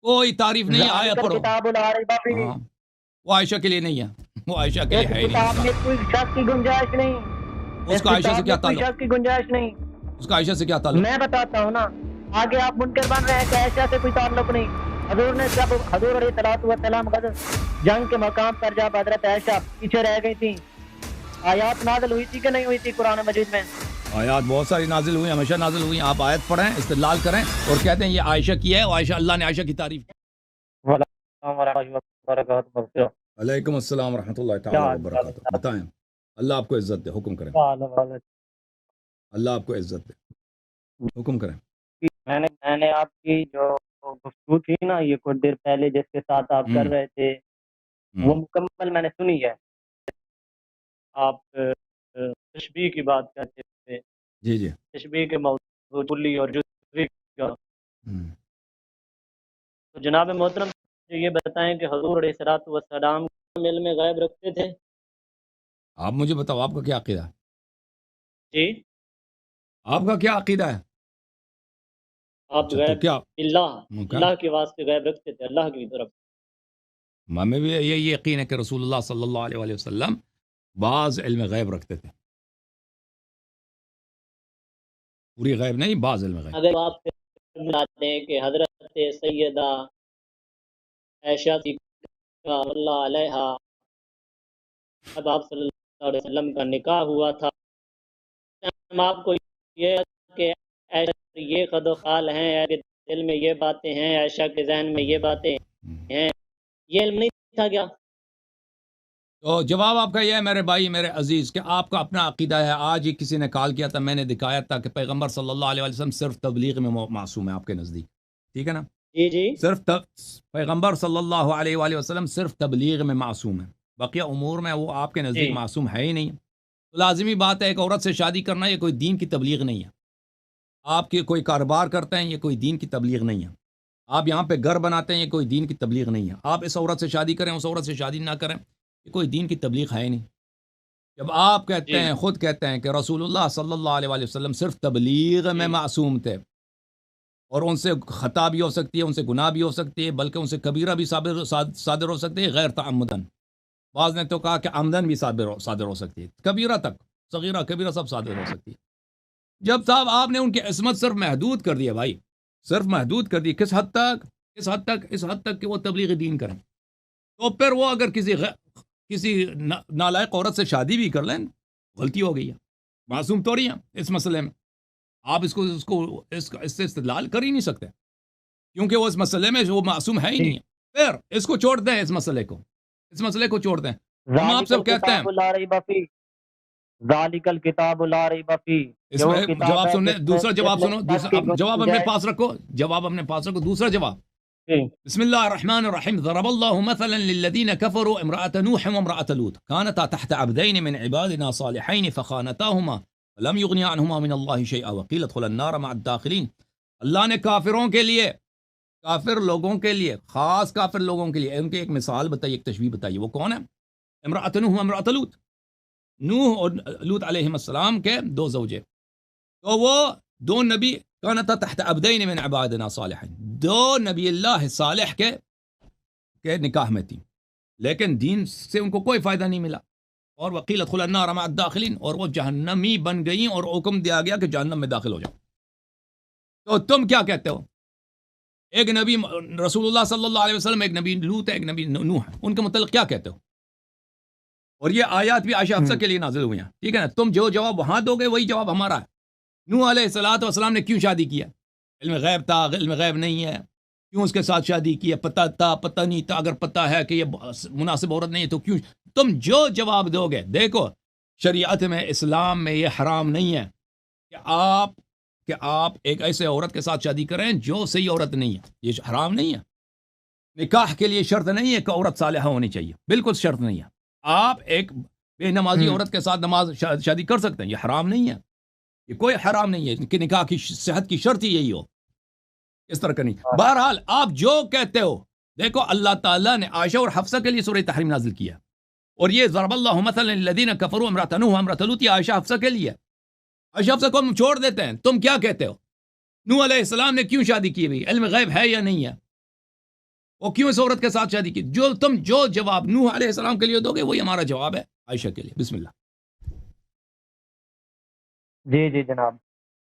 کوئی تعریف نہیں ہے، آیا ذالک پڑھو. الکتاب لا ریب فیہ، ہاں وہ عائشہ کے لیے نہیں ہے، وہ عائشہ کے لیے اس ہے ہی کتاب نہیں. میں کوئی شک کی گنجائش نہیں، اس اس کا عائشہ سے کتاب کیا میں کوئی تعلق؟ شک کی گنجائش نہیں۔ اس کا عائشہ سے کیا تعلق؟ میں بتاتا ہوں نا، آگے آپ منکر بن رہے ہیں کہ عائشہ سے کوئی تعلق نہیں۔ حضور نے جب حضور علیہ الصلوۃ والسلام جنگ کے مقام پر جب حضرت عائشہ پیچھے رہ گئی تھی، آیات نازل ہوئی تھی کہ نہیں ہوئی تھی قرآن مجید میں؟ آیات بہت ساری نازل ہوئی، ہمیشہ نازل ہوئی. آپ آیت پڑھیں، استدلال کریں اور کہتے ہیں یہ عائشہ کی ہے، اور عائشہ، اللہ نے عائشہ کی تعریف کی. السلام علیکم ورحمۃ اللہ وبرکاتہ۔ علیکم السلام ورحمۃ اللہ کیا تعالیٰ حال وبرکاتہ. چال بتائیں. اللہ آپ کو عزت دے، حکم کریں. ہے؟ اللہ آپ کو عزت دے، حکم کریں. میں نے آپ کی جو گفتگو تھی نا یہ کچھ دیر پہلے جس کے ساتھ آپ کر رہے تھے وہ مکمل میں نے سنی ہے۔ آپ تشبیہ کی بات کرتے تھے، جی جی. تشبیہ کے موضوع کلی اور جزوی کا۔ تو جناب محترم جو یہ بتائیں کہ حضور علیہ الصلوۃ والسلام علم غیب رکھتے تھے؟ آپ مجھے بتاؤ، آپ کا کیا عقیدہ ہے؟ جی آپ کا کیا عقیدہ ہے؟ آپ اچھا، تو غیب کیا اللہ کے واسطے غیب رکھتے تھے، اللہ کی طرف؟ ہمیں بھی یہی یقین ہے کہ رسول اللہ صلی اللہ علیہ وآلہ وسلم بعض علم غیب رکھتے تھے، پوری غیب نہیں، بعض علم غیب. اگر آپ بتاتے ہیں کہ حضرت سیدہ عائشہ صدیقہ اللہ علیہا اب آپ صلی اللہ علیہ وسلم کا نکاح ہوا تھا، ہم آپ کو یہ کہ عائشہ یہ قد و قال ہیں، کہ دل میں یہ باتیں ہیں، عائشہ کے ذہن میں یہ باتیں ہیں، یہ علم نہیں تھا کیا؟ تو جواب آپ کا یہ ہے میرے بھائی، میرے عزیز، کہ آپ کا اپنا عقیدہ ہے. آج ہی کسی نے کال کیا تھا، میں نے دکھایا تھا کہ پیغمبر صلی اللہ علیہ وسلم صرف تبلیغ میں معصوم ہے آپ کے نزدیک، ٹھیک ہے نا؟ جی جی صرف پیغمبر صلی اللہ علیہ وآلہ وسلم صرف تبلیغ میں معصوم ہے، بقیہ امور میں وہ آپ کے نزدیک جی معصوم ہے ہی نہیں. تو لازمی بات ہے، ایک عورت سے شادی کرنا یہ کوئی دین کی تبلیغ نہیں ہے. آپ کے کوئی کاروبار کرتے ہیں، یہ کوئی دین کی تبلیغ نہیں ہے. آپ یہاں پہ گھر بناتے ہیں، یہ کوئی دین کی تبلیغ نہیں ہے. آپ اس عورت سے شادی کریں، اس عورت سے شادی نہ کریں، یہ کوئی دین کی تبلیغ ہے ہی نہیں. جب آپ کہتے ہیں، خود کہتے ہیں کہ رسول اللہ صلی اللہ علیہ وآلہ وسلم صرف تبلیغ میں معصوم تھے، اور ان سے خطا بھی ہو سکتی ہے، ان سے گناہ بھی ہو سکتی ہے، بلکہ ان سے کبیرہ بھی صادر ہو سکتی ہے غیر تعمدن. بعض نے تو کہا کہ آمدن بھی صادر ہو سکتی ہے، کبیرہ تک، صغیرہ کبیرہ سب صادر ہو سکتی ہے. جب صاحب آپ نے ان کی عصمت صرف محدود کر دیا بھائی، صرف محدود کر دی، کس حد تک؟ اس حد تک کہ وہ تبلیغ دین کریں. تو پھر وہ اگر کسی نالائق عورت سے شادی بھی کر لیں، غلطی ہو گئی ہے، معصوم تو نہیں ہے اس مسئلے میں. آپ اس سے استدلال کر ہی نہیں سکتے، کیونکہ وہ اس مسئلے میں وہ معصوم ہے ہی نہیں ہے. پھر اس کو چھوڑ دیں، اس مسئلے کو چھوڑ دیں. ہم آپ سے کہتے ہیں، ذالک الکتاب لا ریب فیہ، اس میں جواب سننے، دوسرا جواب سنو، جواب اپنے پاس رکھو، دوسرا جواب. بسم الله الرحمن الرحيم. ضرب الله مثلا للذين كفروا امرأة نوح وامرأة لوط كانتا تحت عبدين من عبادنا صالحين فخانتاهما فلم يغني عنهما من الله شيئا وقيل ادخلا النار مع الداخلين. اللہ نے کافروں کے لیے، کافر لوگوں کے لیے، خاص کافر لوگوں کے لیے ان کی ایک مثال بتائی، ایک تشبیہ بتائی. وہ کون ہے؟ امرأة نوح وامرأة لوط، نوح اور لوط علیہ السلام کے دو زوجے. تو وہ دو نبی کانتا تحت عبدین من عبادنا صالحین، دو نبی اللہ صالح کے نکاح میں تھی، لیکن دین سے ان کو کوئی فائدہ نہیں ملا. اور وقیل ادخلا النار مع الداخلین، اور وہ جہنمی بن گئیں اور حکم دیا گیا کہ جہنم میں داخل ہو جاؤ. تو تم کیا کہتے ہو؟ ایک نبی رسول اللہ صلی اللہ علیہ وسلم، ایک نبی لوط ہے، ایک نبی نوح ہے، ان کے متعلق کیا کہتے ہو؟ اور یہ آیات بھی عائشہ حفصہ کے لیے نازل ہوئی ہیں، ٹھیک ہے نا؟ تم جو جواب وہاں دو گے وہی جواب ہمارا ہے. نوح علیہ السلام نے کیوں شادی کیا؟ علم غیب تھا، علم غیب نہیں ہے، کیوں اس کے ساتھ شادی کی؟ پتہ تھا، پتہ نہیں تھا؟ اگر پتہ ہے کہ یہ مناسب عورت نہیں ہے تو کیوں؟ تم جو جواب دو گے، دیکھو شریعت میں، اسلام میں یہ حرام نہیں ہے کہ آپ ایک ایسے عورت کے ساتھ شادی کریں جو صحیح عورت نہیں ہے. یہ حرام نہیں ہے. نکاح کے لیے شرط نہیں ہے کہ عورت صالحہ ہونی چاہیے، بالکل شرط نہیں ہے. آپ ایک بے نمازی عورت کے ساتھ شادی کر سکتے ہیں، یہ حرام نہیں ہے، یہ کوئی حرام نہیں ہے کہ نکاح کی صحت کی شرط ہی یہی ہو، اس طرح کا نہیں. بہرحال آپ جو کہتے ہو، دیکھو اللہ تعالیٰ نے عائشہ اور حفصہ کے لیے سورہ تحریم نازل کیا، اور یہ ضرب اللہ مثلا للذین کفروا امرأۃ نوح وامرأۃ لوط، یہ عائشہ حفصہ کے لیے. عائشہ حفصہ کو ہم چھوڑ دیتے ہیں. تم کیا کہتے ہو؟ نوح علیہ السلام نے کیوں شادی کی؟ بھی علم غیب ہے یا نہیں ہے؟ اور کیوں اس عورت کے ساتھ شادی کی؟ جو جواب نوح علیہ السلام کے لیے دو گے وہی ہمارا جواب ہے عائشہ کے لیے. بسم اللہ. جی جی جناب.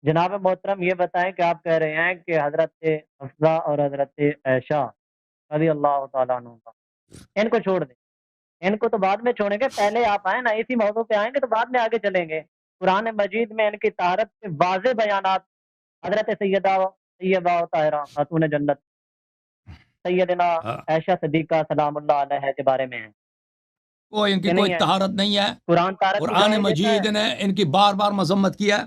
جناب محترم یہ بتائیں کہ آپ کہہ رہے ہیں کہ حضرت حفصہ اور حضرت عائشہ رضی اللہ تعالیٰ عنہ ان کو چھوڑ دیں. ان کو تو بعد میں چھوڑیں گے، پہلے آپ آئیں نا، اسی موضوع پہ آئیں گے تو بعد میں آگے چلیں گے. قرآن مجید میں ان کی طہارت کے واضح بیانات حضرت سیدہ طیبہ و طاہرہ خاتون جنت سیدنا عائشہ صدیقہ سلام اللہ علیہ کے بارے میں ہیں. کوئی ان کی کوئی طہارت نہیں ہے. قرآن مجید نے ان کی بار بار مذمت کیا ہے.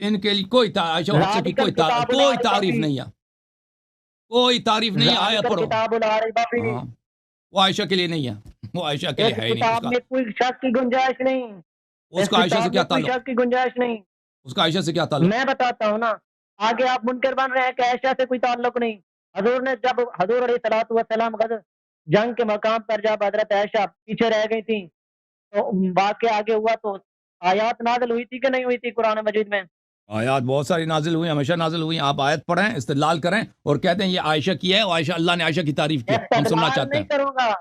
ان کے لیے کوئی عائشہ حفصہ کی کوئی تعریف نہیں ہے. کوئی تعریف نہیں ہے. آیت پڑھو. وہ عائشہ کے لیے نہیں ہے. وہ عائشہ کے لیے ہے ہی نہیں. میں کوئی شک کی گنجائش نہیں. اس کا عائشہ سے کیا تعلق؟ شک کی گنجائش نہیں. اس کا عائشہ سے کیا تعلق؟ میں بتاتا ہوں نا. آگے آپ منکر بن رہے ہیں کہ عائشہ سے کوئی تعلق نہیں. حضور نے جب حضور علیہ الصلوۃ والسلام غزوہ جنگ کے مقام پر جب حضرت عائشہ پیچھے رہ گئی تھی تو واقعہ آگے ہوا تو آیات نازل ہوئی تھی کہ نہیں ہوئی تھی قرآن مجید میں؟ آیات بہت ساری نازل ہوئی، ہمیشہ نازل ہوئی. آپ آیت پڑھیں، استدلال کریں اور کہتے ہیں یہ عائشہ کی ہے اور عائشہ اللہ نے عائشہ کی تعریف کی. ہم سننا چاہتے ہیں. نہیں کروں گا.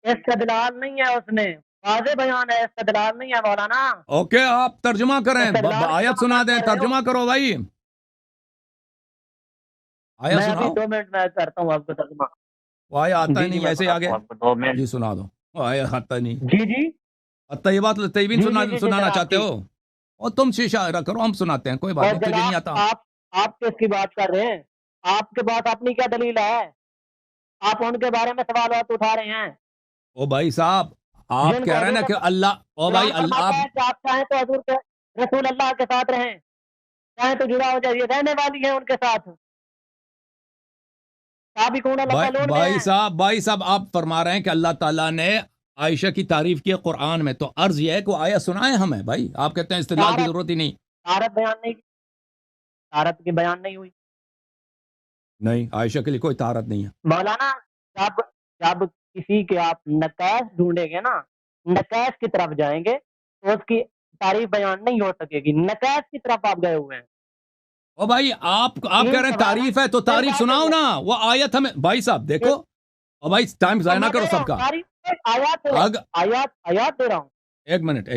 استدلال نہیں ہے، اس میں واضح بیان ہے. استدلال نہیں ہے مولانا. اوکے آپ ترجمہ کریں، آیت سنا دیں. ترجمہ کرو بھائی. آیت سناؤ. 2 منٹ میں کرتا ہوں آپ کو ترجمہ. وہ آیا آتا ہی نہیں ایسے آگے. جی سنا دو. آیا آتا نہیں. جی جی طیبات طیبین سنانا چاہتے ہو اور تم شیشہ کرو، ہم سناتے ہیں. کوئی بات نہیں. نہیں آتا. آپ کس کی بات کر رہے ہیں؟ آپ کے پاس اپنی کیا دلیل ہے؟ آپ ان کے بارے میں سوالات اٹھا رہے ہیں. او بھائی صاحب آپ کہہ رہے ہیں نا کہ اللہ، او بھائی اللہ، آپ چاہیں تو حضور کے رسول اللہ کے ساتھ رہیں، چاہیں تو جڑا ہو جائیے. رہنے والی ہیں ان کے ساتھ. بھائی صاحب آپ فرما رہے ہیں کہ اللہ تعالیٰ نے عائشہ کی تعریف کی قرآن میں، تو عرض یہ ہے کہ آیا سنائے ہمیں. بھائی آپ کہتے ہیں استدلال کی ضرورت ہی نہیں. طہارت بیان نہیں، طہارت کی بیان نہیں ہوئی. نہیں، عائشہ کے لیے کوئی طہارت نہیں ہے مولانا. جب کسی کے آپ نقائص ڈھونڈیں گے نا، نقائص کی طرف جائیں گے تو اس کی تعریف بیان نہیں ہو سکے گی. نقائص کی طرف آپ گئے ہوئے ہیں. او بھائی آپ کہہ رہے ہیں تعریف ہے تو تعریف سناؤ نا. وہ آیت ہمیں. بھائی صاحب دیکھو، او بھائی ٹائم ضائع نہ کرو سب کا. آیات دے رہا ہوں. ایک منٹ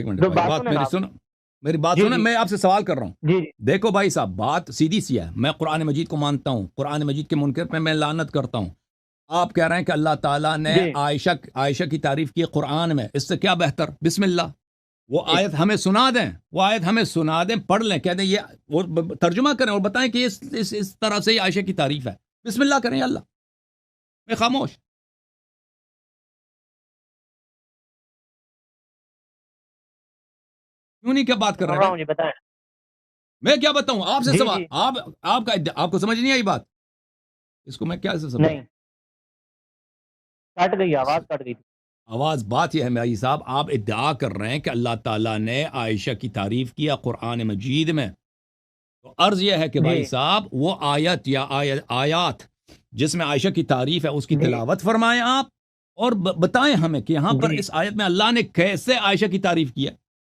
میری بات سنیں. میں آپ سے سوال کر رہا ہوں. دیکھو بھائی صاحب بات سیدھی سی ہے. میں قرآن مجید کو مانتا ہوں، قرآن مجید کے منکر پہ میں لعنت کرتا ہوں. آپ کہہ رہے ہیں کہ اللہ تعالیٰ نے عائشہ کی تعریف کی قرآن میں. اس سے کیا بہتر؟ بسم اللہ وہ آیت ہمیں سنا دیں. وہ آیت ہمیں سنا دیں، پڑھ لیں، کہہ دیں یہ وہ ترجمہ کریں اور بتائیں کہ اس طرح سے عائشہ کی تعریف ہے. بسم اللہ کریں. اللہ میں خاموش. کیوں نہیں کیا بات کر رہے ہیں؟ میں کیا بتاؤں آپ سے سوال. آپ کو سمجھ نہیں آئی بات؟ اس کو میں کیا سے سمجھ؟ کٹ گئی آواز، کٹ گئی آواز. بات یہ ہے بھائی صاحب، آپ ادعا کر رہے ہیں کہ اللہ تعالیٰ نے عائشہ کی تعریف کیا قرآن مجید میں. تو عرض یہ ہے کہ بھائی صاحب وہ آیت یا آیات جس میں عائشہ کی تعریف ہے اس کی تلاوت فرمائیں آپ اور بتائیں ہمیں کہ یہاں پر اس آیت میں اللہ نے کیسے عائشہ کی تعریف کی ہے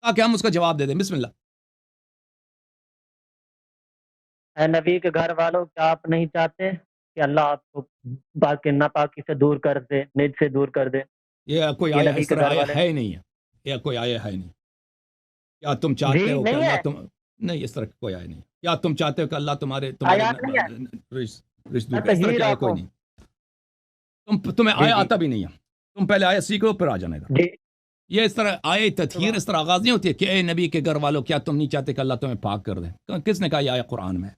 تاکہ ہم اس کا جواب دے دیں. بسم اللہ. اے نبی کے گھر والوں، کیا آپ نہیں چاہتے کہ اللہ آپ کو باقی ناپاکی سے دور کر دے، نج سے دور کر دے؟ یہ کوئی آیا اس طرح آیا ہے نہیں ہے. یہ کوئی آیا ہے نہیں. کیا تم چاہتے ہو کہ اللہ نہیں، اس طرح کوئی آیا نہیں. کیا تم چاہتے ہو کہ اللہ تمہارے رشتہ اس طرح کوئی نہیں. تمہیں آیا آتا بھی نہیں ہے. تم پہلے آیا سیکھو پھر آ جانے گا. یہ اس طرح آئے تطہیر اس طرح آغاز نہیں ہوتی ہے کہ اے نبی کے گھر والوں کیا تم نہیں چاہتے کہ اللہ تمہیں پاک کر دے. کس نے کہا یہ آیا قرآن میں؟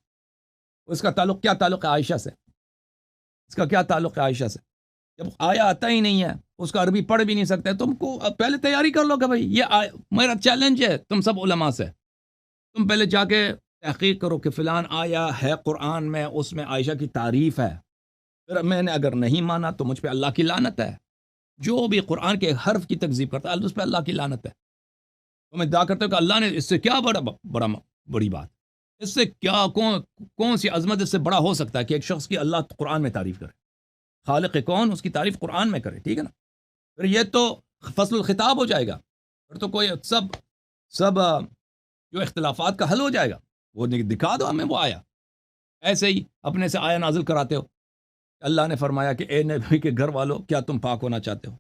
اس کا تعلق کیا تعلق ہے عائشہ سے؟ اس کا کیا تعلق ہے عائشہ سے؟ جب آیا آتا ہی نہیں ہے، اس کا عربی پڑھ بھی نہیں سکتے، تم کو پہلے تیاری کر لو کہ بھائی یہ میرا چیلنج ہے تم سب علماء سے. تم پہلے جا کے تحقیق کرو کہ فلان آیا ہے قرآن میں، اس میں عائشہ کی تعریف ہے. پھر میں نے اگر نہیں مانا تو مجھ پہ اللہ کی لعنت ہے. جو بھی قرآن کے حرف کی تکذیب کرتا ہے اس پہ اللہ کی لعنت ہے. تو میں دعا کرتا ہوں کہ اللہ نے اس سے کیا بڑی بات، اس سے کیا کون سی عظمت اس سے بڑا ہو سکتا ہے کہ ایک شخص کی اللہ قرآن میں تعریف کرے. خالق کون اس کی تعریف قرآن میں کرے. ٹھیک ہے نا. پھر یہ تو فصل الخطاب ہو جائے گا. پھر تو کوئی سب جو اختلافات کا حل ہو جائے گا. وہ دکھا دو ہمیں وہ آیا. ایسے ہی اپنے سے آیا نازل کراتے ہو. اللہ نے فرمایا کہ اے نبی کے گھر والوں کیا تم پاک ہونا چاہتے ہو؟